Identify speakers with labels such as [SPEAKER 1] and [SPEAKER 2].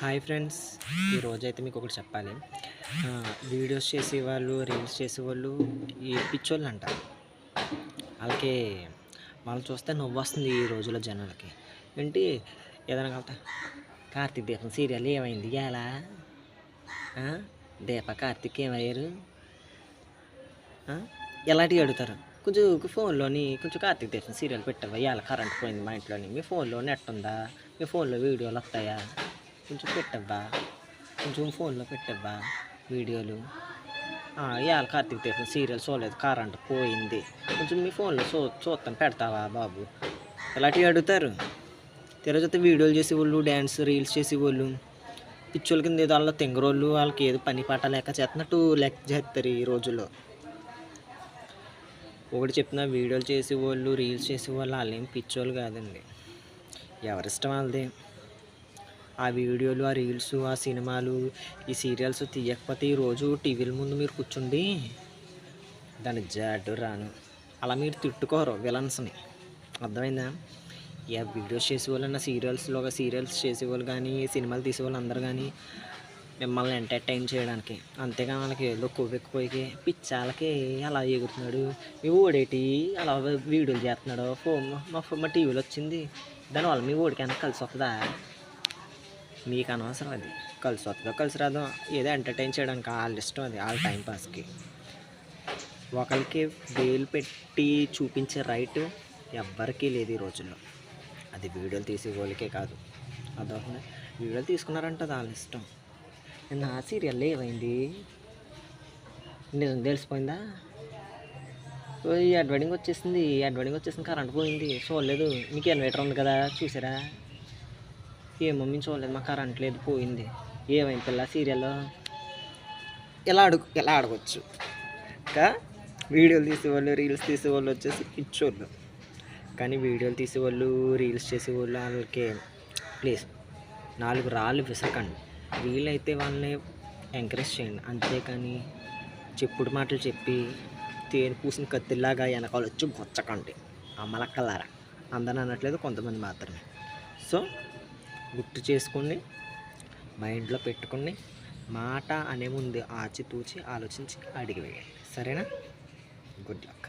[SPEAKER 1] Hi friends, ఈరోజైతే మీకు ఒకటి చెప్పాలి. వీడియోస్ చేసేవాళ్ళు, రీల్స్ చేసేవాళ్ళు ఈ పిచ్చోళ్ళు అంటారు. వాళ్ళకి వాళ్ళు చూస్తే నవ్వు వస్తుంది ఈ రోజుల్లో జనాలకి. ఏంటి ఏదైనా కాబట్టి కార్తీక్ దీపం సీరియల్ ఏమైంది ఎలా దీప కార్తీక్ ఏమయ్యారు ఎలాంటివి అడుగుతారు. కొంచెం ఫోన్లోని కొంచెం కార్తీక్ దీపం సీరియల్ పెట్టవా, ఇలా కరెంట్ పోయింది మా ఇంట్లోని, మీ ఫోన్లో నెట్ ఉందా, మీ ఫోన్లో వీడియోలు వస్తాయా, కొంచెం పెట్టవ్వా, కొంచెం ఫోన్లో పెట్టవ్వా వీడియోలు. ఇవాళ కార్తీక్ దీపం సీరియల్ చూడలేదు, కరెంట్ పోయింది, కొంచెం మీ ఫోన్లో చూస్తాను పెడతావా బాబు, ఇలాంటివి అడుగుతారు. తిరగతే వీడియోలు చేసేవాళ్ళు, డ్యాన్స్ రీల్స్ చేసేవాళ్ళు పిచ్చోళ్ళ కింద ఏదో వాళ్ళ తెంగరోళ్ళు, వాళ్ళకి ఏదో పని పాట లేక చేస్తున్నట్టు లెక్క చేస్తారు ఈ రోజుల్లో. ఒకటి చెప్తున్నా, వీడియోలు చేసేవాళ్ళు, రీల్స్ చేసేవాళ్ళు వాళ్ళేం పిచ్చోళ్ళు కాదండి. ఎవరిష్టం వాళ్ళది. ఆ వీడియోలు, ఆ రీల్స్, ఆ సినిమాలు, ఈ సీరియల్స్ తీయకపోతే ఈరోజు టీవీల ముందు మీరు కూర్చుండి దాన్ని జాడు రాను అలా మీరు తిట్టుకోరు విలన్స్ని. అర్థమైందా? వీడియోస్ చేసేవాళ్ళన్నా సీరియల్స్ చేసేవాళ్ళు కానీ, సినిమాలు తీసేవాళ్ళు అందరూ కానీ మిమ్మల్ని ఎంటర్టైన్ చేయడానికి. అంతేగా వాళ్ళకి ఏదో కొవ్వెక్కిపోయి పిచ్చాలకి అలా ఎగురుతున్నాడు, మీ ఓడేటి అలా వీడియోలు చేస్తున్నాడు, మా టీవీలో వచ్చింది దానివల్ల మీ ఓడికైనా కలిసి వస్తుందా? మీకు అనవసరం. అది కలిసి వస్తుందో కలిసి రాదో ఏదో ఎంటర్టైన్ చేయడానికి వాళ్ళ ఇష్టం, అది వాళ్ళ టైంపాస్కి. ఒకరికి వేలు పెట్టి చూపించే రైట్ ఎవ్వరికీ లేదు ఈ రోజుల్లో. అది వీడియోలు తీసే వాళ్ళకే కాదు. అదొక వీడియోలు తీసుకున్నారంటే అది వాళ్ళ ఇష్టం. నా సీరియల్ ఏమైంది నిజం తెలిసిపోయిందా? ఈ అడ్వర్టైజింగ్ వచ్చేసింది, కరెంట్ పోయింది, చూడలేదు. మీకు ఇన్వర్టర్ ఉంది కదా, చూసారా? ఏమో మేము చూడలేదు, మా కరెంట్ లేదు, పోయింది. ఏమైంది పిల్ల సీరియల్లో? ఎలా అడగచ్చు. ఇంకా వీడియోలు తీసేవాళ్ళు, రీల్స్ తీసేవాళ్ళు వచ్చేసి పిచ్చోళ్ళు. కానీ వీడియోలు తీసేవాళ్ళు, రీల్స్ చేసేవాళ్ళు వాళ్ళకి ప్లీజ్ 4 రాళ్ళు విసరకండి. వీలైతే వాళ్ళని ఎంకరేజ్ చేయండి, అంతేకాని చెప్పుడు మాటలు చెప్పి తేనె పూసిన కత్తిలాగా వెనకాల వచ్చి గొచ్చకండి. అమ్మలక్కలారా, అందరూ అనట్లేదు, కొంతమంది మాత్రమే. సో గుర్తు చేసుకోండి, మైండ్లో పెట్టుకుని మాట అనే ముందు ఆచితూచి ఆలోచించి అడిగి వేయండి. సరేనా? Good luck.